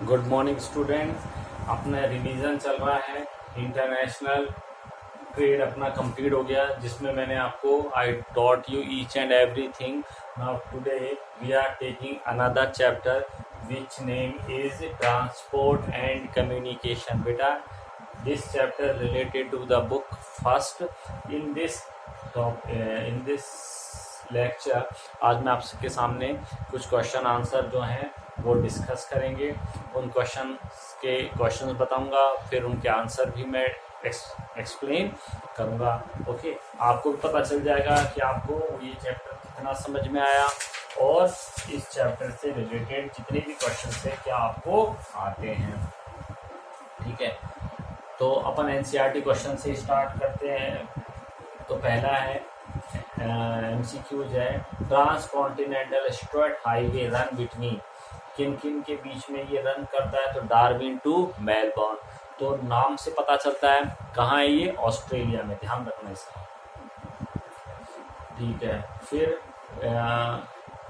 Good morning students. अपना revision चल रहा है। इंटरनेशनल ट्रेड अपना कंप्लीट हो गया, जिसमें मैंने आपको I taught you each and everything. Now today we are taking another chapter which name is transport and communication. बेटा, this chapter related to the book first. In this lecture आज मैं आपके सामने कुछ क्वेश्चन आंसर जो हैं वो discuss करेंगे। उन क्वेश्चंस बताऊंगा, फिर उनके आंसर भी मैं एक्सप्लेन करूंगा। ओके, आपको भी पता चल जाएगा कि आपको ये चैप्टर कितना समझ में आया और इस चैप्टर से रिलेटेड जितने भी क्वेश्चन थे क्या आपको आते हैं। ठीक है, तो अपन एनसीईआरटी क्वेश्चन से स्टार्ट करते हैं। तो पहला है एमसीक्यूज है, trans continental straight highway run between, किन किन के बीच में ये रन करता है। तो डार्विन टू मेलबर्न। तो नाम से पता चलता है कहाँ है ये, ऑस्ट्रेलिया में, ध्यान रखना इसका। ठीक है, फिर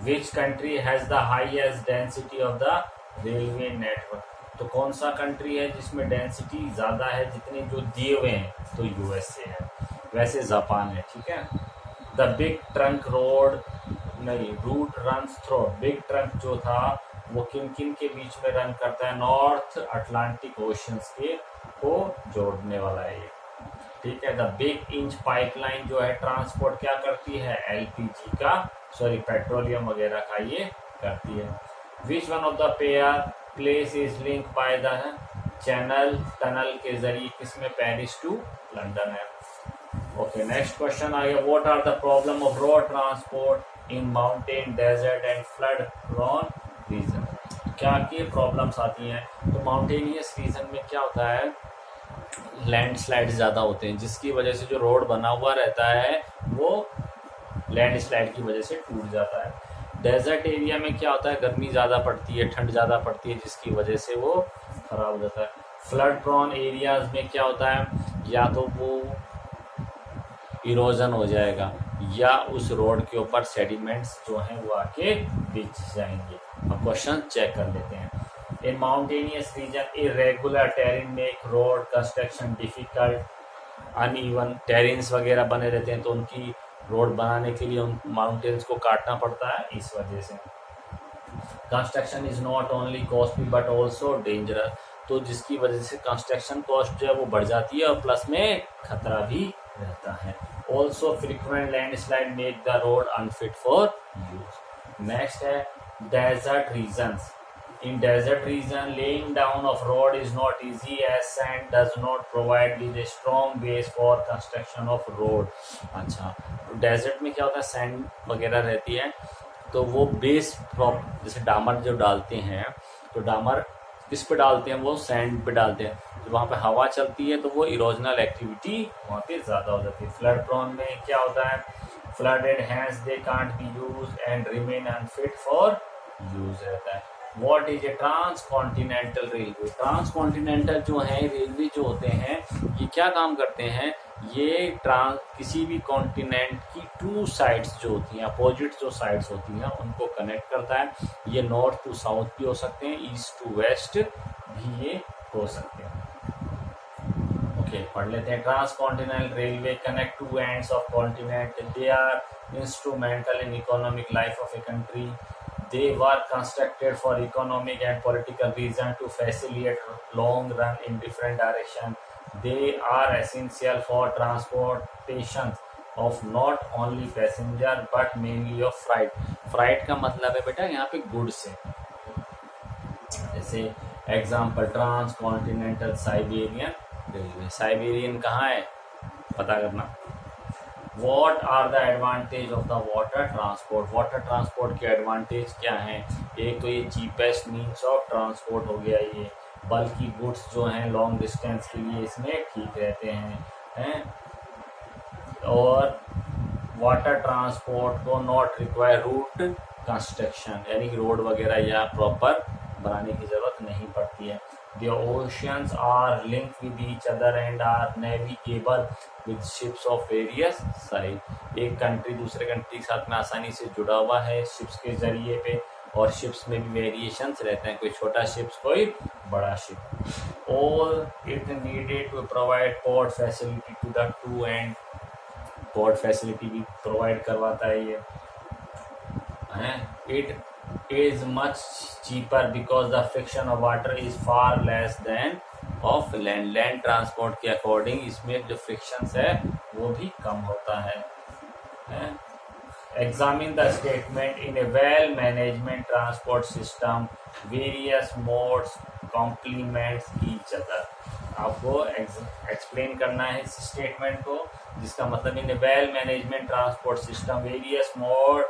which country has the highest density of the railway network. तो कौन सा कंट्री है जिसमें डेंसिटी ज़्यादा है, जितने जो दिए हुए हैं। तो यूएसए है, वैसे जापान है। ठीक है, द बिग ट्रंक रोड नहीं route runs through, big trunk जो था वो किन किन के बीच में रन करता है, नॉर्थ अटलांटिक ओशंस के को जोड़ने वाला है ये। ठीक है, द बिग इंच पाइपलाइन जो है ट्रांसपोर्ट क्या करती है, एलपीजी का पेट्रोलियम वगैरह का ये करती है। Which one of the pair place is link by the channel tunnel के जरिए, किसमें, पेरिस टू लंदन है। ओके, नेक्स्ट क्वेश्चन आ गया, what are the problem of road transport in mountain desert and flood prone region. क्या क्या problems आती हैं। तो माउंटेनियस रीजन में क्या होता है, लैंडस्लाइड ज़्यादा होते हैं, जिसकी वजह से जो रोड बना हुआ रहता है वो लैंडस्लाइड की वजह से टूट जाता है। डेजर्ट एरिया में क्या होता है, गर्मी ज़्यादा पड़ती है, ठंड ज़्यादा पड़ती है, जिसकी वजह से वो खराब हो जाता है। फ्लड प्रोन एरियाज में क्या होता है, या तो वो इरोजन हो जाएगा या उस रोड के ऊपर सेडिमेंट्स जो हैं वो आके बिछ जाएंगे। अब क्वेश्चन चेक कर लेते हैं। In mountainous region irregular terrain make road construction difficult, uneven terrains वगैरह बने रहते हैं, तो उनकी रोड बनाने के लिए उन माउंटेन्स को काटना पड़ता है, इस वजह से। Construction is not only costly but also dangerous, तो जिसकी वजह से कंस्ट्रक्शन कॉस्ट जो है वो बढ़ जाती है और प्लस में खतरा भी रहता है। Also frequent landslide make the road unfit for use. Next है desert regions. In desert region, laying down of road is not easy as sand does not provide with a strong base for construction of road। अच्छा, desert में क्या होता है, sand वगैरह रहती है, तो वो बेस जैसे डामर जो डालते हैं, तो डामर किस पे डालते हैं, वो सैंड पे डालते हैं। तो वहाँ पे हवा चलती है तो वो इरोजनल एक्टिविटी वहाँ पे ज़्यादा हो जाती है। फ्लड प्रोन में क्या होता है, flooded hands they can't be use and remain unfit for use रहता है। What is a trans continental railway. Trans continental जो है रेलवे जो होते हैं ये क्या काम करते हैं, ये किसी भी कॉन्टिनेंट की टू साइड्स जो होती हैं, अपोजिट जो साइड्स होती हैं उनको कनेक्ट करता है। ये नॉर्थ टू साउथ भी हो सकते हैं, ईस्ट टू वेस्ट भी ये हो सकते हैं। ओके, पढ़ लेते हैं। Trans continental railway connect to ends of continent, they are instrumental in economic life of a country. They were constructed for economic and political reasons to facilitate long run in different directions. They are essential for transportation of not only passenger but mainly of freight. Freight का मतलब है बेटा यहाँ पे goods है। जैसे example trans continental Siberian railway. Siberian कहाँ है पता करना। What are the advantage of the water transport? Water transport के एडवांटेज क्या हैं। एक तो ये चीपेस्ट मीन्स ऑफ ट्रांसपोर्ट हो गया, ये बल्कि गुड्स जो हैं लॉन्ग डिस्टेंस के लिए इसमें ठीक रहते हैं और वाटर ट्रांसपोर्ट को नॉट रिक्वायर रूट कंस्ट्रक्शन, यानी कि रोड वगैरह या प्रॉपर बनाने की ज़रूरत नहीं पड़ती है। The oceans are linked with each other and are navigable with ships of various size। एक कंट्री दूसरे कंट्री के साथ में आसानी से जुड़ा हुआ है शिप्स के जरिए पे, और शिप्स में भी वेरिएशंस रहते हैं, कोई छोटा शिप्स कोई बड़ा ship. All it needed to provide port facility to the two end, port facility भी प्रोवाइड करवाता है ये। It is much cheaper because the friction of water is far less than of land. Land transport के according इसमें जो frictions है वो भी कम होता है। Examine the statement in a well management transport system, various modes complements each other. आपको explain करना है इस स्टेटमेंट को, जिसका मतलब in a well management transport system various mode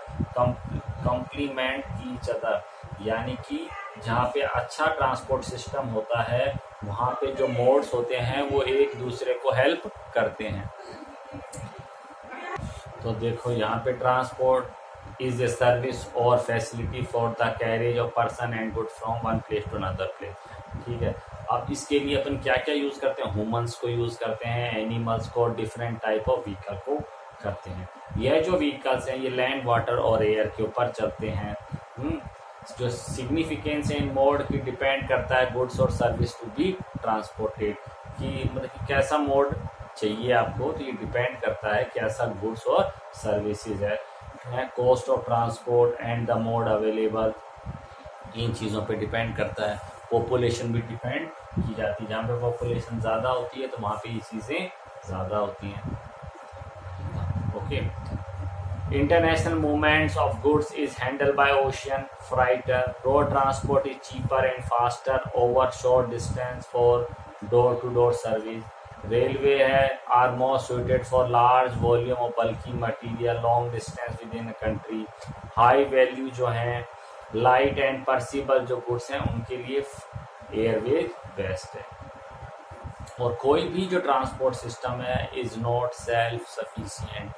complement each other, यानी कि जहाँ पे अच्छा ट्रांसपोर्ट सिस्टम होता है वहाँ पे जो मोड्स होते हैं वो एक दूसरे को हेल्प करते हैं। तो देखो यहाँ पे ट्रांसपोर्ट इज ए सर्विस और facility for the carriage of person and good from one place to another place. ठीक है, अब इसके लिए अपन क्या क्या यूज़ करते हैं, ह्यूमंस को यूज़ करते हैं, एनिमल्स को, डिफरेंट टाइप ऑफ व्हीकल को करते हैं। यह जो व्हीकल्स हैं ये लैंड, वाटर और एयर के ऊपर चलते हैं। जो सिग्निफिकेंस इन मोड की डिपेंड करता है गुड्स और सर्विस टू बी ट्रांसपोर्टेड, कि मतलब कि कैसा मोड चाहिए आपको, तो ये डिपेंड करता है कैसा गुड्स और सर्विसेज है। Cost of transport and the mode available, इन चीज़ों पे डिपेंड करता है। पॉपुलेशन भी डिपेंड की जाती है, जहाँ पे पॉपुलेशन ज़्यादा होती है तो वहाँ पे ये चीज़ें ज़्यादा होती हैं। Okay, international movements of goods is handled by ocean freighter. Road transport is cheaper and faster over short distance for door-to-door service. Railway are more suited for large volume of bulky material long distance within a country. High value जो हैं light and perishable जो goods हैं उनके लिए Airways best है। और कोई भी जो ट्रांसपोर्ट सिस्टम है इज नॉट सेल्फ सफिशिएंट,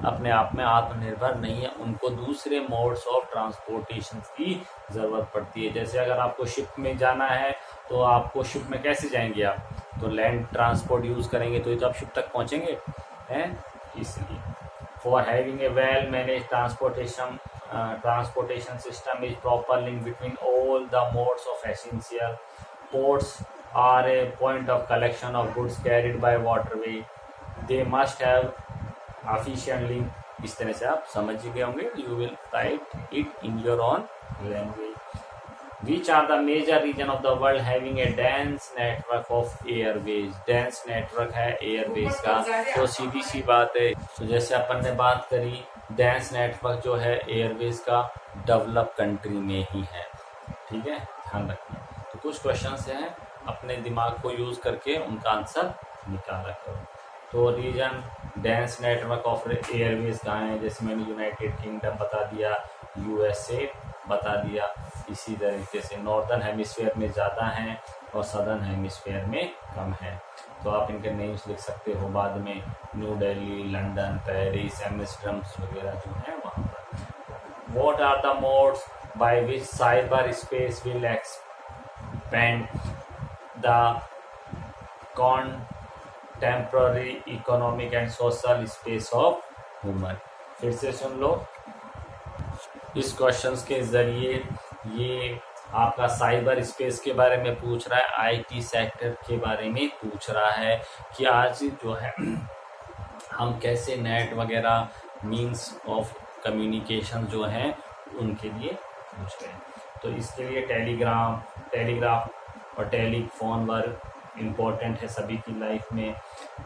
अपने आप में आत्मनिर्भर नहीं है, उनको दूसरे मोड्स ऑफ ट्रांसपोर्टेशन की ज़रूरत पड़ती है। जैसे अगर आपको शिप में जाना है तो आपको शिप में कैसे जाएंगे आप, तो लैंड ट्रांसपोर्ट यूज़ करेंगे तो आप शिप तक पहुंचेंगे हैं। इसलिए for having a well manage transportation system is proper link between all the modes of essential. Ports are a point of collection of goods carried by waterway, they must have efficient link। इस तरह से आप समझ गए होंगे। You will write it in your own language. Which are the major region of the world having a dense network of airways? dense network है Airways का, तो सीधी सी बात है। तो जैसे अपन ने बात करी dense network जो है एयरवेज का डेवलप कंट्री में ही है। ठीक है, ध्यान रखना। तो कुछ क्वेश्चंस हैं, अपने दिमाग को यूज करके उनका आंसर निकाला करो। तो region dense network of airways कहाँ है, जैसे मैंने यूनाइटेड किंगडम बता दिया, यूएसए बता दिया। इसी तरीके से नॉर्दर्न हेमिस्फीयर में ज़्यादा हैं और सदर्न हेमिस्फीयर में कम है। तो आप इनके नेम्स लिख सकते हो बाद में, new Delhi, London, Paris, Amsterdam वगैरह जो है वहाँ पर। What are the modes by which cyber space will expand the temporary economic and social space of human. फिर से सुन लो, इस क्वेश्चंस के जरिए ये आपका साइबर स्पेस के बारे में पूछ रहा है, आईटी सेक्टर के बारे में पूछ रहा है कि आज जो है हम कैसे नेट वगैरह मींस ऑफ कम्युनिकेशन जो हैं उनके लिए पूछ रहे हैं। तो इसके लिए टेलीग्राफ और टेलीफोन वर्क इम्पोर्टेंट है सभी की लाइफ में।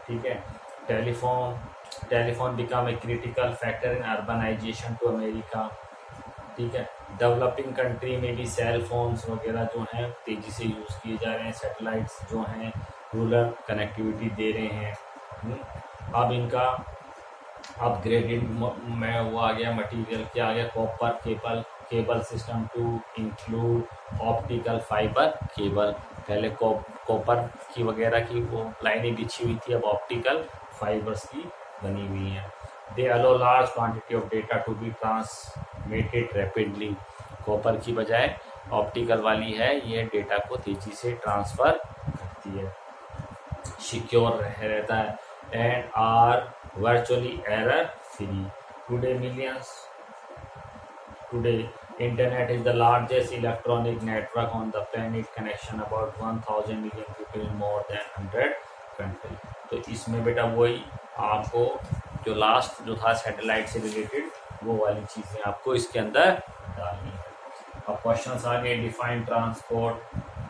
ठीक है, telephone become a critical factor in urbanization to America. ठीक है, डेवलपिंग कंट्री में भी सेल फोन्स वगैरह जो हैं तेज़ी से यूज़ किए जा रहे हैं, सैटेलाइट्स जो हैं रूरल कनेक्टिविटी दे रहे हैं। अब इनका अपग्रेडेड में वो आ गया मटेरियल, क्या आ गया, copper cable system to include optical fibre cable. पहले कॉपर की वगैरह की वो लाइनें बिछी हुई थी, अब ऑप्टिकल फाइबर्स की बनी हुई हैं। They allow large quantity of data to be transmitted rapidly. Copper की बजाय ऑप्टिकल वाली है, ये डेटा को तेजी से ट्रांसफ़र करती है, सिक्योर रहता है and are virtually error free. Today Internet is the largest electronic network on the planet, connection about 1000 million people in more than 100 countries. तो इसमें बेटा वही आपको जो लास्ट जो था सैटेलाइट से रिलेटेड वो वाली चीज़ें आपको इसके अंदर डालनी है। अब क्वेश्चन आगे, डिफाइन ट्रांसपोर्ट।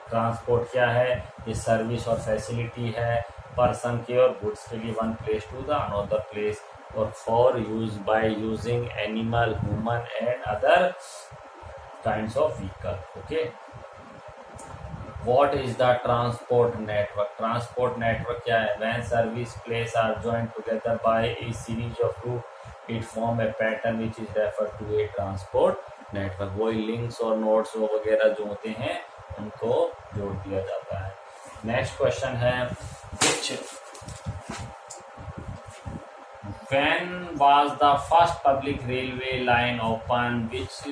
ट्रांसपोर्ट क्या है? ये सर्विस और फैसिलिटी है पर्सन के और गुड्स के लिए one place to the another place और for use by using animal, human and other kinds of vehicle. Okay, What is the transport network? Transport network क्या है? When service places are joined together by a series of routes, it form a pattern which is referred to a transport network. वही links और nodes वगैरह जो होते हैं उनको जोड़ दिया जाता है। नेक्स्ट क्वेश्चन है, when was the first public railway line open? Which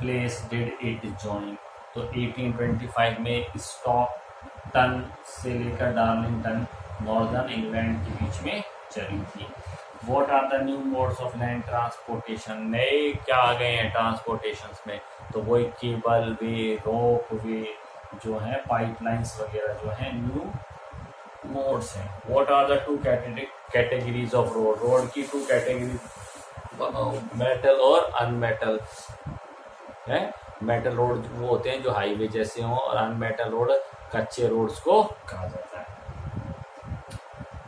place did it join? तो 1825 में स्टॉकटन से लेकर डार्लिंगटन नॉर्दर्न इंग्लैंड के बीच में चली थी। What are the new modes of land transportation? नए क्या आ गए हैं ट्रांसपोर्टेशन में? तो वही केबल वे, रोप वे जो है, पाइपलाइंस वगैरह जो है न्यू मोड्स हैं। What are the two categories of road? Road की टू कैटेगरी मेटल और अनमेटल है। मेटल रोड वो होते हैं जो हाईवे जैसे हों और अनमेटल रोड कच्चे रोड्स को कहा जाता है।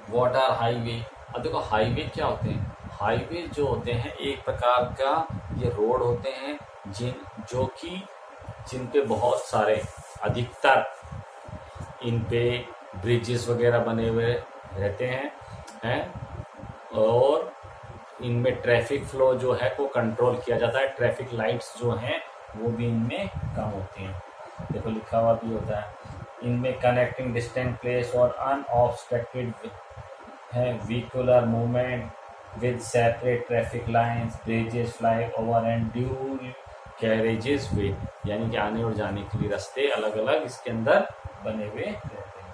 What are highway? अब देखो हाईवे क्या होते हैं? हाईवे जो होते हैं एक प्रकार का ये रोड होते हैं जिन पे बहुत सारे अधिकतर इन पे ब्रिजेस वगैरह बने हुए रहते हैं और इनमें ट्रैफिक फ्लो जो है वो कंट्रोल किया जाता है। ट्रैफिक लाइट्स जो हैं वो भी इनमें कम होती हैं, देखो लिखा हुआ भी होता है। इनमें कनेक्टिंग डिस्टेंट प्लेस और अनऑब्स्ट्रक्टेड है vehicular movement with separate traffic lines, bridges, flyover and dual carriages way, यानी कि आने और जाने के लिए रास्ते अलग अलग इसके अंदर बने हुए रहते हैं।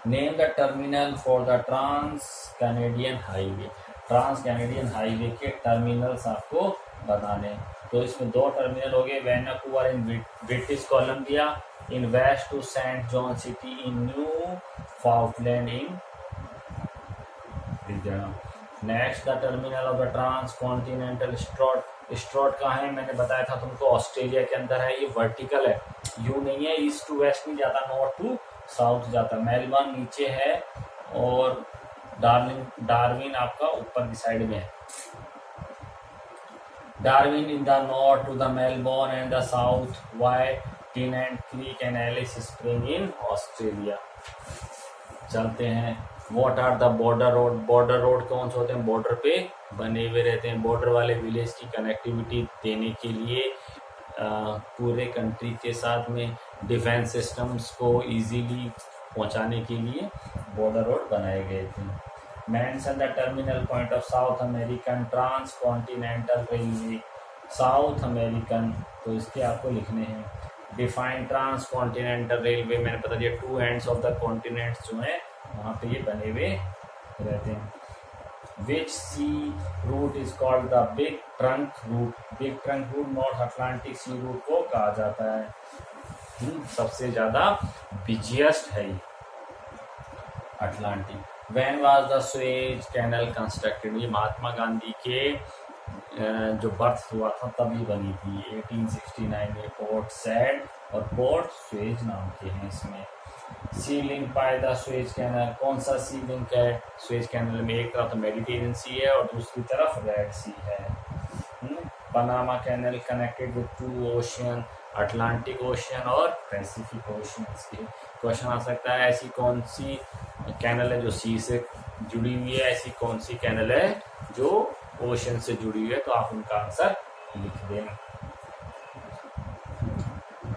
Name the terminal for the trans Canadian highway. Trans Canadian highway के टर्मिनल्स आपको बताने। तो इसमें दो टर्मिनल हो गए, Vancouver in British Columbia, in west to Saint John city in Newfoundland in India. Next the terminal of the trans continental Stuart. Stuart कहाँ है? मैंने बताया था तुमको ऑस्ट्रेलिया के अंदर है। ये वर्टिकल है, यू नहीं है, ईस्ट टू वेस्ट नहीं जाता, नॉर्थ टू साउथ जाता। मेलबर्न नीचे है और डार्विन आपका ऊपर की साइड में है। Darwin in the north to the Melbourne and the south, White, Tennant Creek and Alice Spring in Australia। चलते हैं, What are the border road? Border road कौन से होते हैं? बॉर्डर पे बने हुए रहते हैं। बॉर्डर वाले विलेज की कनेक्टिविटी देने के लिए पूरे कंट्री के साथ में डिफेंस सिस्टम्स को इजीली पहुंचाने के लिए बॉर्डर रोड बनाए गए थे। Mention the terminal point of South American Transcontinental Railway। South American, तो इसके आपको लिखने हैं। डिफाइन ट्रांसकॉन्टिनेंटल रेलवे, मैंने बता दिया two ends of the continents जो है वहाँ पे ये बने हुए रहते हैं। Which sea route is called the big trunk route. Big trunk route north Atlantic sea route को कहा जाता है। सबसे ज्यादा बिजिएस्ट है ये Atlantic. When was the Suez Canal constructed? ये महात्मा गांधी के जो बर्थ हुआ था तभी बनी थी 1869 में। पोर्ट सैड और पोर्ट स्वेज नाम के हैं इसमें। Sea link by the Suez canal, कौन सा सी लिंक है स्वेज कैनल में? एक तरफ मेडिटेरियन सी है और दूसरी तरफ रेड सी है। Panama canal connected with two ocean, Atlantic ocean और पैसिफिक ओशियन के। क्वेश्चन आ सकता है ऐसी कौन सी कैनल है जो सी से जुड़ी हुई है, ऐसी कौन सी कैनल है जो ओशन से जुड़ी हुई है? तो आप उनका आंसर लिख देना।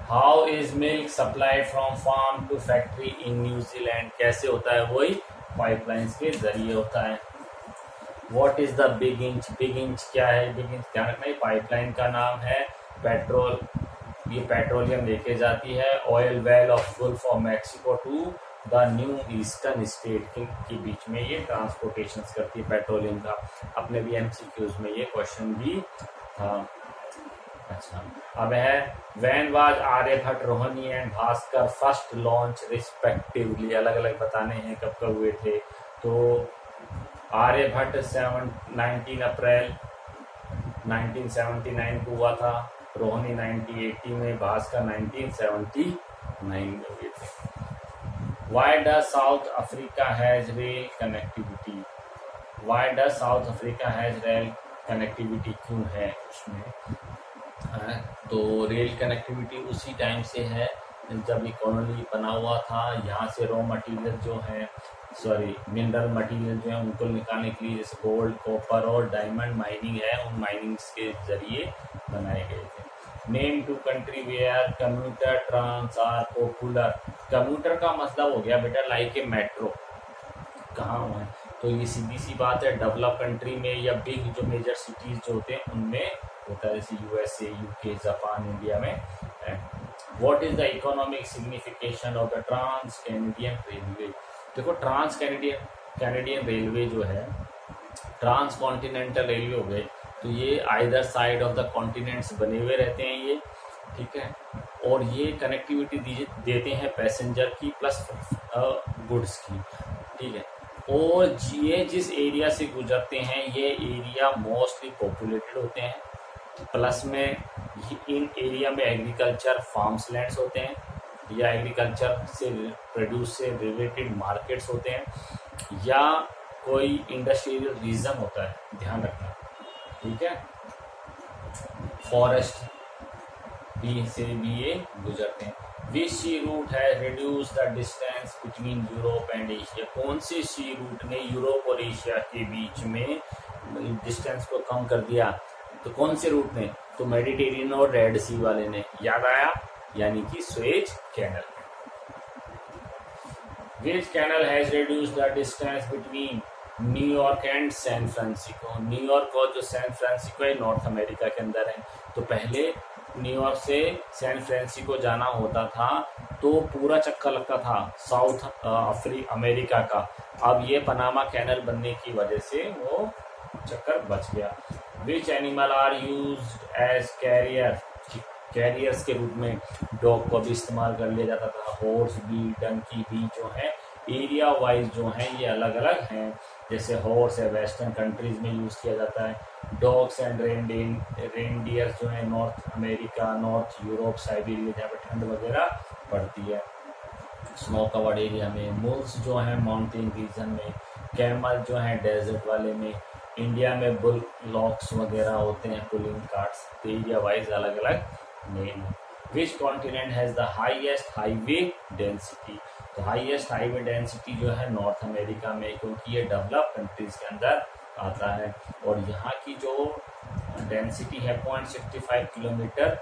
How is milk supply from farm to factory in New Zealand? कैसे होता है? वही पाइपलाइंस के जरिए होता है। What is the big inch? Big inch क्या है? बिग इंच ध्यान रखना, पाइपलाइन का नाम है। पेट्रोल, ये पेट्रोलियम लेके जाती है oil well of Gulf of Mexico to the new eastern state के बीच में ये ट्रांसपोर्टेशन करती है पेट्रोलियम का। अपने भी एमसीक्यूज में ये क्वेश्चन भी था। अच्छा, अब है when was Aryabhata, Rohini and Bhaskara first launch respectively, अलग अलग बताने हैं कब कब हुए थे। तो आर्यभट्ट 19 अप्रैल 1979 को हुआ था, रोहिणी 1980 में, भास्कर 1979 में हुए थे। Why does south Africa has rail connectivity, why does south Africa has rail connectivity, क्यों है उसमें है? तो रेल कनेक्टिविटी उसी टाइम से है जब ये कॉलोनी बना हुआ था। यहाँ से रॉ मटेरियल जो है, सॉरी मिनरल मटेरियल जो है उनको निकालने के लिए, जैसे गोल्ड, कॉपर और डायमंड माइनिंग है, उन माइनिंग्स के जरिए बनाए गए थे। Name two country where commuter trains are popular, commuter का मतलब हो गया बेटा लाइक ए मेट्रो, कहाँ हुआ है? तो ये सीधी सी बात है, डेवलप कंट्री में या बिग जो मेजर सिटीज जो होते हैं उनमें होता है, जैसे यूएसए, यूके, जापान, इंडिया में है। What is the economic signification of the trans Canadian railway, देखो ट्रांस कैनेडियन रेलवे जो है, ट्रांस कॉन्टिनेंटल रेलवे हो गए, तो ये either side of the continents बने हुए रहते हैं ये, ठीक है, और ये कनेक्टिविटी देते हैं पैसेंजर की प्लस गुड्स की, ठीक है। और ये जिस एरिया से गुजरते हैं ये एरिया मोस्टली पॉपुलेटेड होते हैं, प्लस में इन एरिया में एग्रीकल्चर फार्म्स लैंड्स होते हैं या एग्रीकल्चर से प्रोड्यूस से रिलेटेड मार्केट्स होते हैं, या कोई इंडस्ट्रियल रीजन होता है, ध्यान रखना, ठीक है। फॉरेस्ट भी से भी ये गुजरते हैं। विच सी रूट है reduce the distance between Europe and Asia, कौन से सी रूट ने यूरोप और एशिया के बीच में डिस्टेंस को कम कर दिया? तो कौन से रूट ने? तो मेडिटेरियन और रेड सी वाले ने, याद आया, यानी कि Suez canal. Which canal has reduce the distance between New York and San Francisco, New York और जो सैन फ्रांसिस्को है नॉर्थ अमेरिका के अंदर है। तो पहले न्यूयॉर्क से सैन फ्रांसिस्को जाना होता था तो पूरा चक्कर लगता था साउथ अमेरिका का, अब ये पनामा कैनल बनने की वजह से वो चक्कर बच गया। Which animal are used as carrier, carriers के रूप में डॉग को भी इस्तेमाल कर लिया जाता था, हॉर्स भी, डंकी भी, जो है एरिया वाइज जो है ये अलग अलग हैं। जैसे हॉर्स है वेस्टर्न कंट्रीज में यूज़ किया जाता है, डॉग्स एंड रेनडियर जो है North America, north Europe, Siberia जहाँ पे ठंड वगैरह पड़ती है, स्नो कवर्ड एरिया में, मुल्स जो है माउंटेन रीजन में, कैमल जो है डेजर्ट वाले में, इंडिया में बुल लॉक्स वगैरह होते हैं, पुलिंग कार्ट्स, तो एरिया वाइज अलग अलग नेम है। Which continent has the highest highway density, तो हाईएस्ट हाईवे डेंसिटी जो है नॉर्थ अमेरिका में, क्योंकि ये डेवलप कंट्रीज के अंदर आता है, और यहाँ की जो डेंसिटी है 0.65 किलोमीटर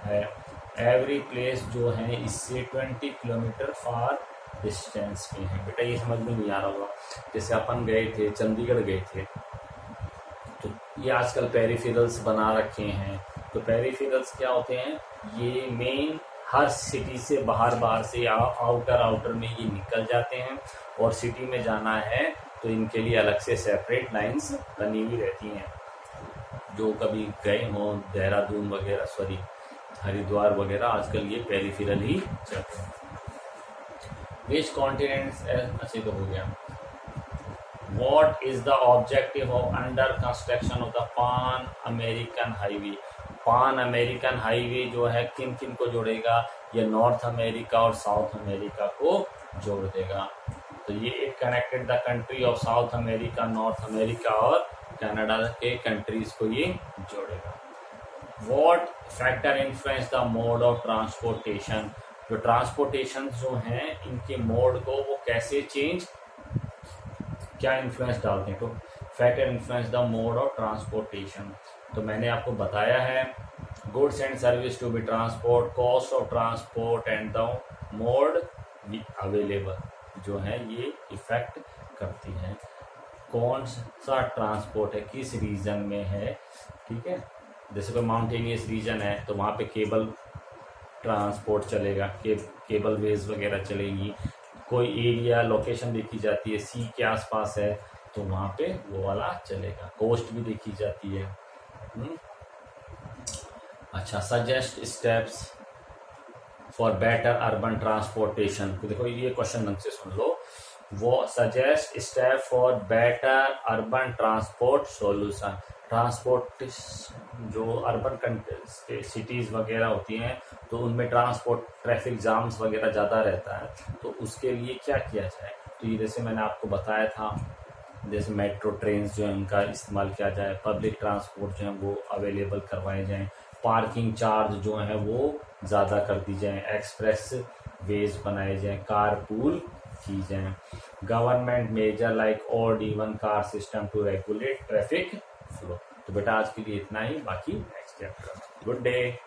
है। एवरी प्लेस जो है इससे 20 किलोमीटर फार डिस्टेंस पे है। बेटा ये समझ में नहीं आ रहा होगा, जैसे अपन गए थे चंडीगढ़ गए थे, तो ये आजकल पेरिफेरल्स बना रखे हैं, तो पेरिफेरल्स क्या होते हैं, ये मेन हर सिटी से बाहर से आउटर में ये निकल जाते हैं, और सिटी में जाना है तो इनके लिए अलग से सेपरेट लाइंस बनी हुई रहती हैं। जो कभी गए हों देहरादून वगैरह, सॉरी हरिद्वार वगैरह, आजकल ये पेरिफेरल ही चलते हैं। विच कॉन्टिनेंट्स, अच्छे तो हो गया। What is the objective of under construction of the Pan American Highway? पान अमेरिकन हाईवे जो है किन किन को जोड़ेगा, ये नॉर्थ अमेरिका और साउथ अमेरिका को जोड़ देगा। तो ये it connected the country of south America, north America और कनाडा के कंट्रीज को ये जोड़ेगा। What factor influence the mode of transportation? जो ट्रांसपोर्टेशन जो हैं इनके मोड को वो कैसे चेंज, क्या इन्फ्लुएंस डालते हैं? तो factor influence the mode of transportation, तो मैंने आपको बताया है, goods and service to be transport, cost of transport and the mode available जो है ये इफेक्ट करती है कौन सा ट्रांसपोर्ट है, किस रीजन में है, ठीक है। जैसे कोई माउंटेनियस रीजन है तो वहाँ पे केबल ट्रांसपोर्ट चलेगा, केबल वेज वगैरह चलेगी। कोई एरिया लोकेशन देखी जाती है सी के आसपास है तो वहाँ पे वो वाला चलेगा। कोस्ट भी देखी जाती है। अच्छा, suggest steps for better urban transportation. तो देखो ये क्वेश्चन ढंग से सुन लो। वो suggest step for better urban transport solution. Transport जो अर्बन सिटीज वगैरह होती हैं तो उनमें ट्रांसपोर्ट ट्रैफिक जाम्स वगैरह ज़्यादा रहता है, तो उसके लिए क्या किया जाए। तो ये जैसे मैंने आपको बताया था, जैसे मेट्रो ट्रेन जो है उनका इस्तेमाल किया जाए, पब्लिक ट्रांसपोर्ट जो है वो अवेलेबल करवाए जाएं, पार्किंग चार्ज जो है वो ज़्यादा कर दी जाए, एक्सप्रेस वेज बनाए जाएं, कार पूल की जाए, government measure like odd even car system to regulate traffic flow. तो बेटा आज के लिए इतना ही, बाकी नेक्स्ट चैप्टर। Good day.